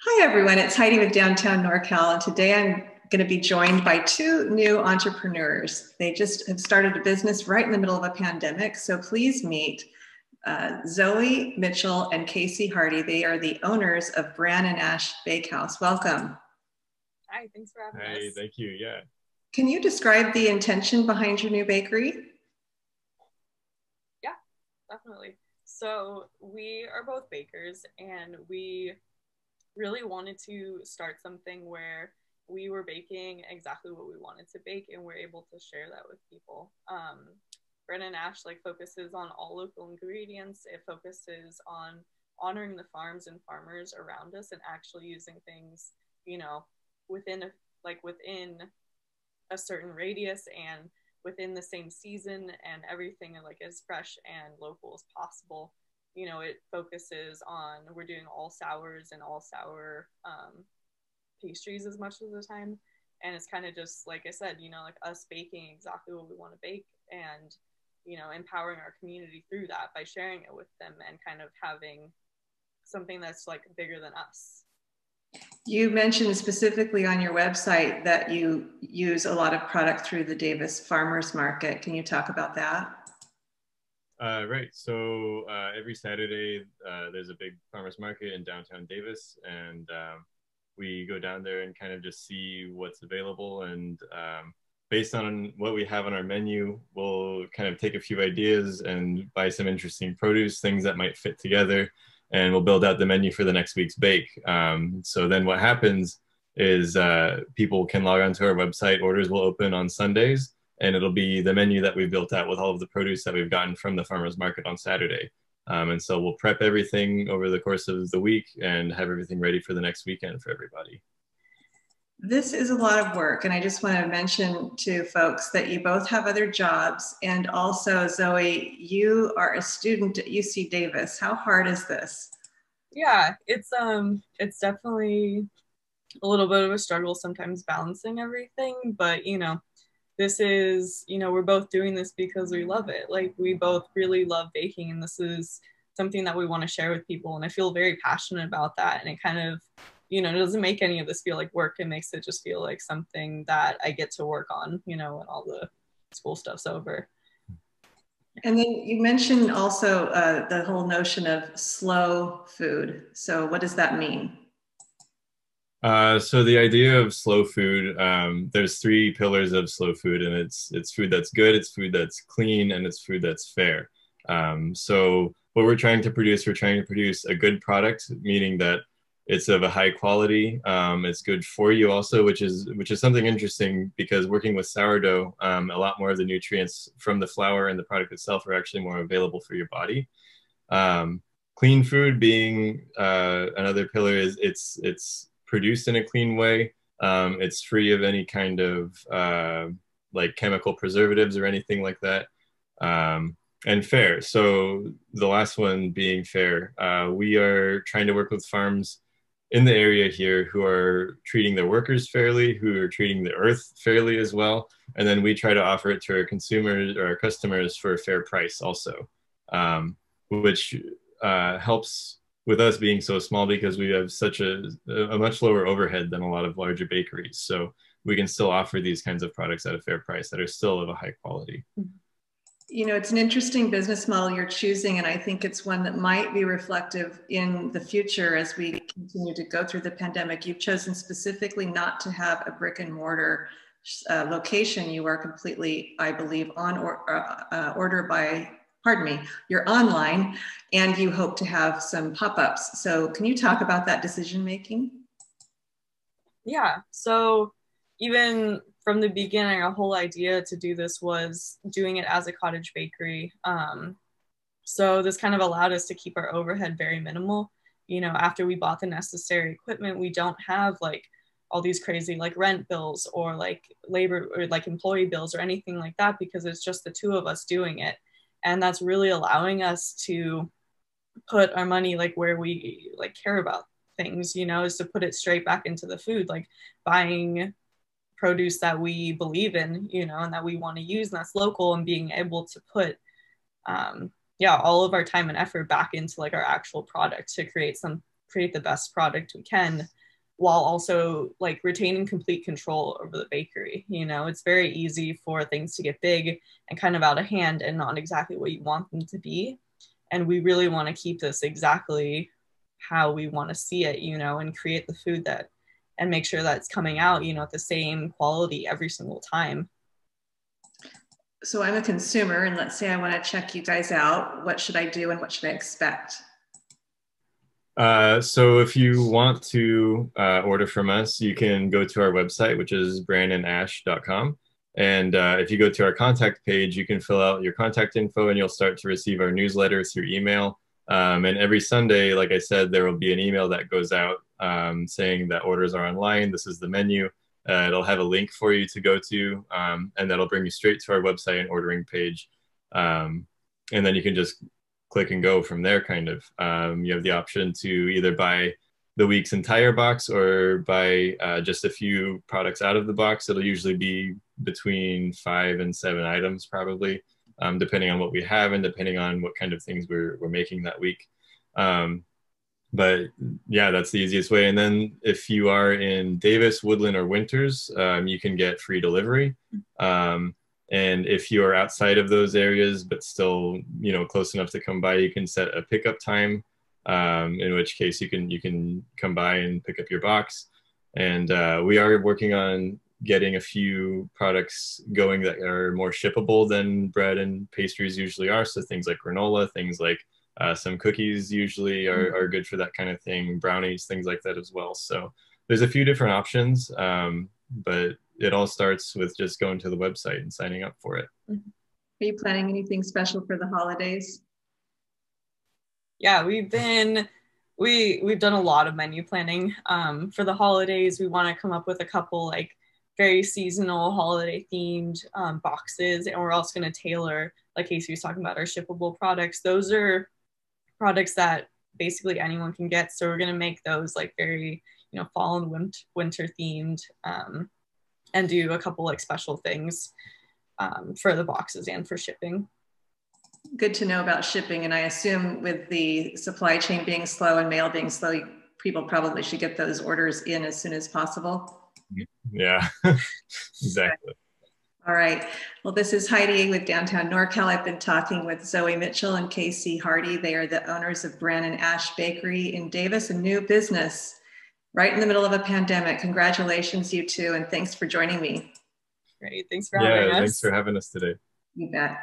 Hi, everyone. It's Heidi with Downtown NorCal, and today I'm going to be joined by two new entrepreneurs. They just have started a business right in the middle of a pandemic, so please meet Zoe Mitchell and Casey Hardy. They are the owners of Bran and Ash Bakehouse. Welcome. Hi, thanks for having us. Hey, thank you. Yeah. Can you describe the intention behind your new bakery? Yeah, definitely. So we are both bakers, and we really wanted to start something where we were baking exactly what we wanted to bake, and we're able to share that with people. Bran and Ash focuses on all local ingredients. It focuses on honoring the farms and farmers around us, and actually using things, within within a certain radius and within the same season, and everything as fresh and local as possible. It focuses on, we're doing all sours and all sour pastries as much of the time. And it's kind of just, like I said, us baking exactly what we want to bake, and, empowering our community through that by sharing it with them, and kind of having something that's bigger than us. You mentioned specifically on your website that you use a lot of product through the Davis Farmers Market. Can you talk about that? Right. So every Saturday, there's a big farmers market in downtown Davis, and we go down there and kind of just see what's available. And based on what we have on our menu, we'll kind of take a few ideas and buy some interesting produce, things that might fit together, and we'll build out the menu for the next week's bake. So then what happens is people can log onto our website, orders will open on Sundays, and it'll be the menu that we've built out with all of the produce that we've gotten from the farmer's market on Saturday. And so we'll prep everything over the course of the week and have everything ready for the next weekend for everybody. This is a lot of work, and I just want to mention to folks that you both have other jobs, and also, Zoe, you are a student at UC Davis. How hard is this? Yeah, it's definitely a little bit of a struggle sometimes balancing everything, but this is, we're both doing this because we love it. We both really love baking, and this is something that we want to share with people, and I feel very passionate about that. And it kind of, it doesn't make any of this feel like work. It makes it just feel like something that I get to work on, when all the school stuff's over. And then you mentioned also the whole notion of slow food. So what does that mean? So the idea of slow food, there's three pillars of slow food, and it's food that's good, it's food that's clean, and it's food that's fair. So what we're trying to produce a good product, meaning that it's of a high quality. It's good for you also, which is something interesting, because working with sourdough, a lot more of the nutrients from the flour and the product itself are actually more available for your body. Clean food being another pillar, is it's produced in a clean way. It's free of any kind of chemical preservatives or anything like that. And fair. So the last one being fair. We are trying to work with farms in the area here who are treating their workers fairly, who are treating the earth fairly as well. And then we try to offer it to our consumers or our customers for a fair price also, which helps with us being so small, because we have such a much lower overhead than a lot of larger bakeries. So we can still offer these kinds of products at a fair price that are still of a high quality. It's an interesting business model you're choosing, and I think it's one that might be reflective in the future as we continue to go through the pandemic. You've chosen specifically not to have a brick and mortar location. You are completely, I believe, on order by, pardon me, you're online, and you hope to have some pop-ups. So can you talk about that decision making? Yeah, so even from the beginning, our whole idea to do this was doing it as a cottage bakery. So this kind of allowed us to keep our overhead very minimal. After we bought the necessary equipment, we don't have all these crazy rent bills or labor or employee bills or anything like that, because it's just the two of us doing it. And that's really allowing us to put our money where we care about things, is to put it straight back into the food, buying produce that we believe in, and that we want to use, and that's local, and being able to put all of our time and effort back into our actual product to create create the best product we can, while also like retaining complete control over the bakery. You know, it's very easy for things to get big and kind of out of hand and not exactly what you want them to be. And we really want to keep this exactly how we want to see it, you know, and create the food that, and make sure that it's coming out, you know, at the same quality every single time. So I'm a consumer, and let's say I want to check you guys out. What should I do and what should I expect? So if you want to order from us, you can go to our website, which is brandandash.com. And if you go to our contact page, you can fill out your contact info and you'll start to receive our newsletter through email. And every Sunday, like I said, there will be an email that goes out saying that orders are online. This is the menu. It'll have a link for you to go to, and that'll bring you straight to our website and ordering page. And then you can just click and go from there, kind of. You have the option to either buy the week's entire box or buy just a few products out of the box. It'll usually be between 5 and 7 items, probably, depending on what we have and depending on what kind of things we're making that week. But yeah, that's the easiest way. And then if you are in Davis, Woodland, or Winters, you can get free delivery. And if you are outside of those areas, but still, you know, close enough to come by, you can set a pickup time, in which case you can come by and pick up your box. And we are working on getting a few products going that are more shippable than bread and pastries usually are. So things like granola, things like some cookies usually are good for that kind of thing, brownies, things like that as well. So there's a few different options, but it all starts with just going to the website and signing up for it. Are you planning anything special for the holidays? Yeah, we've done a lot of menu planning for the holidays. We want to come up with a couple like very seasonal holiday themed boxes, and we're also going to tailor, like Casey was talking about, our shippable products. Those are products that basically anyone can get, so we're going to make those like very, you know, fall and winter themed, and do a couple like special things for the boxes and for shipping. Good to know about shipping. And I assume with the supply chain being slow and mail being slow, people probably should get those orders in as soon as possible. Yeah, exactly. All right. Well, this is Heidi with Downtown NorCal. I've been talking with Zoe Mitchell and Casey Hardy. They are the owners of Bran and Ash Bakery in Davis, a new business right in the middle of a pandemic. Congratulations, you two, and thanks for joining me. Great. Thanks for having us. Thanks for having us today. You bet.